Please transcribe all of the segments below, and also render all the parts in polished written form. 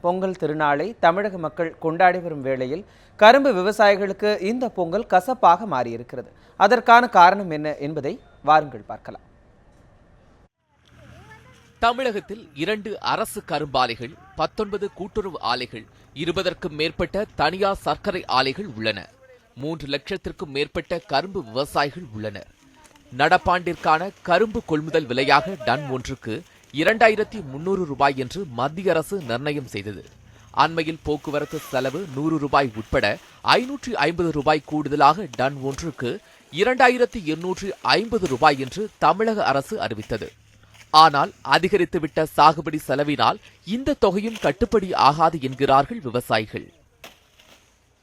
பொங்கல் திருநாளை தமிழக மக்கள் கொண்டாடி வரும் வேளையில் கரும்பு விவசாயிகளுக்கு இந்த பொங்கல் கசப்பாக மாறியிருக்கிறது. அதற்கான காரணம் என்ன என்பதை வாருங்கள் பார்க்கலாம். தமிழகத்தில் 2 அரசு கரும்பாலைகள், 19 கூட்டுறவு ஆலைகள், 20க்கும் மேற்பட்ட தனியார் சர்க்கரை ஆலைகள் உள்ளன. 3 லட்சத்திற்கும் மேற்பட்ட கரும்பு விவசாயிகள் உள்ளனர். நடப்பாண்டிற்கான கரும்பு கொள்முதல் விலையாக டன் ஒன்றுக்கு 2300 ரூபாய் என்று மத்திய அரசு நிர்ணயம் செய்தது. அண்மையில் போக்குவரத்து செலவு 100 ரூபாய் உட்பட 550 ரூபாய் கூடுதலாக டன் ஒன்றுக்கு 2250 ரூபாய் என்று தமிழக அரசு அறிவித்தது. ஆனால் அதிகரித்துவிட்ட சாகுபடி செலவினால் இந்த தொகையும் கட்டுப்படி ஆகாது என்கிறார்கள் விவசாயிகள்.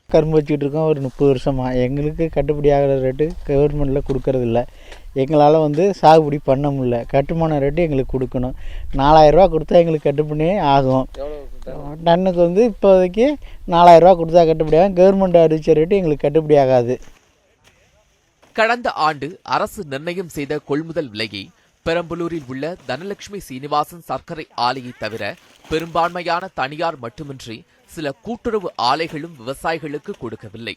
கரும்பு வச்சுக்கிட்டு இருக்கோம் ஒரு 30 வருஷமா. எங்களுக்கு கட்டுப்படி ஆகிற ரேட்டு கவர்மெண்ட்டில் கொடுக்கறதில்ல. எங்களால் சாகுபடி பண்ண முடியல. கட்டுமான ரேட்டு எங்களுக்கு கொடுக்கணும். 4000 ரூபா கொடுத்தா எங்களுக்கு கட்டுப்படி ஆகும். டன்னுக்கு இப்போதைக்கு 4000 ரூபா கொடுத்தா கட்டுப்படி ஆகும். கவர்மெண்ட் அறிவிச்ச ரேட்டு எங்களுக்கு கட்டுப்படி ஆகாது. கடந்த ஆண்டு அரசு நிர்ணயம் செய்த கொள்முதல் விலையை பெரம்பலூரில் உள்ள தனலட்சுமி சீனிவாசன் சர்க்கரை ஆலையை தவிர பெரும்பான்மையான தனியார் மட்டுமின்றி சில கூட்டுறவு ஆலைகளும் விவசாயிகளுக்கு கொடுக்கவில்லை.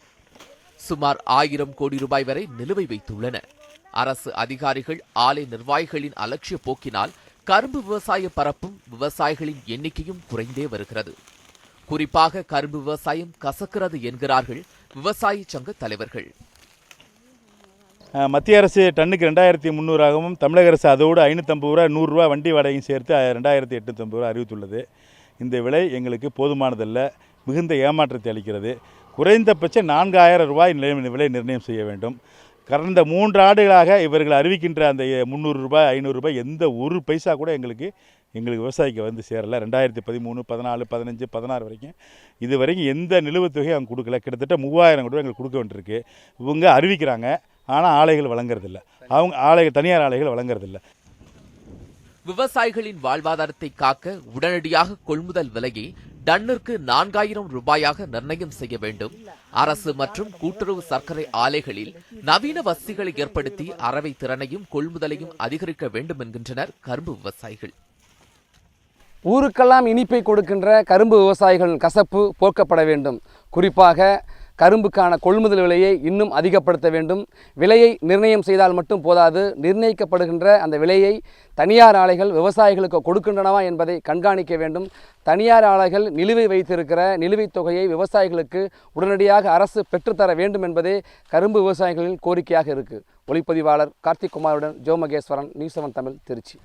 சுமார் 1000 கோடி ரூபாய் வரை நிலுவை வைத்துள்ளன. அரசு அதிகாரிகள், ஆலை நிர்வாகிகளின் அலட்சிய போக்கினால் கரும்பு விவசாய பரப்பும் விவசாயிகளின் எண்ணிக்கையும் குறைந்தே வருகிறது. குறிப்பாக கரும்பு விவசாயம் கசக்கிறது என்கிறார்கள் விவசாய சங்க தலைவர்கள். மத்திய அரசு டன்னுக்கு 2300 தமிழக அரசு அதோடு 550 ரூபா 100 ரூபா வண்டி வாடகையும் சேர்த்து 2850 ரூபா அறிவித்துள்ளது. இந்த விலை எங்களுக்கு போதுமானதல்ல, மிகுந்த ஏமாற்றத்தை அளிக்கிறது. குறைந்தபட்சம் 4000 ரூபாய் விலை நிர்ணயம் செய்ய வேண்டும். கடந்த 3 ஆண்டுகளாக இவர்கள் அறிவிக்கின்ற அந்த 300 ரூபாய் 500 ரூபாய் எந்த ஒரு பைசா கூட எங்களுக்கு விவசாயிக்கு சேரலை. 2013, 14, 15, 16 வரைக்கும் இது வரைக்கும் எந்த நிலுவைத் தொகையும் அவங்க கொடுக்கல. கிட்டத்தட்ட 3000 கூட எங்களுக்கு கொடுக்க வேண்டியிருக்கு. இவங்க அறிவிக்கிறாங்க, ஆனால் ஆலைகள் வழங்குறதில்ல. தனியார் ஆலைகள் வழங்குறதில்ல. விவசாயிகளின் வாழ்வாதாரத்தை காக்க உடனடியாக கொள்முதல் விலையை டன்னிற்கு 4000 ரூபாயாக நிர்ணயம் செய்ய வேண்டும். அரசு மற்றும் கூட்டுறவு சர்க்கரை ஆலைகளில் நவீன வசதிகளை ஏற்படுத்தி அரவை திறனையும் கொள்முதலையும் அதிகரிக்க வேண்டும் என்கின்றனர் கரும்பு விவசாயிகள். ஊருக்கெல்லாம் இனிப்பை கொடுக்கின்ற கரும்பு விவசாயிகளின் கசப்பு போக்கப்பட வேண்டும். குறிப்பாக கரும்புக்கான கொள்முதல் விலையை இன்னும் அதிகப்படுத்த வேண்டும். விலையை நிர்ணயம் செய்தால் மட்டும் போதாது, நிர்ணயிக்கப்படுகின்ற அந்த விலையை தனியார் ஆலைகள் விவசாயிகளுக்கு கொடுக்கின்றனவா என்பதை கண்காணிக்க வேண்டும். தனியார் ஆலைகள் நிலுவை வைத்திருக்கிற நிலுவைத் தொகையை விவசாயிகளுக்கு உடனடியாக அரசு பெற்றுத்தர வேண்டும் என்பதே கரும்பு விவசாயிகளின் கோரிக்கையாக இருக்குது. ஒளிப்பதிவாளர் கார்த்திக் குமாருடன் ஜோ மகேஸ்வரன், நியூஸ் 7 தமிழ், திருச்சி.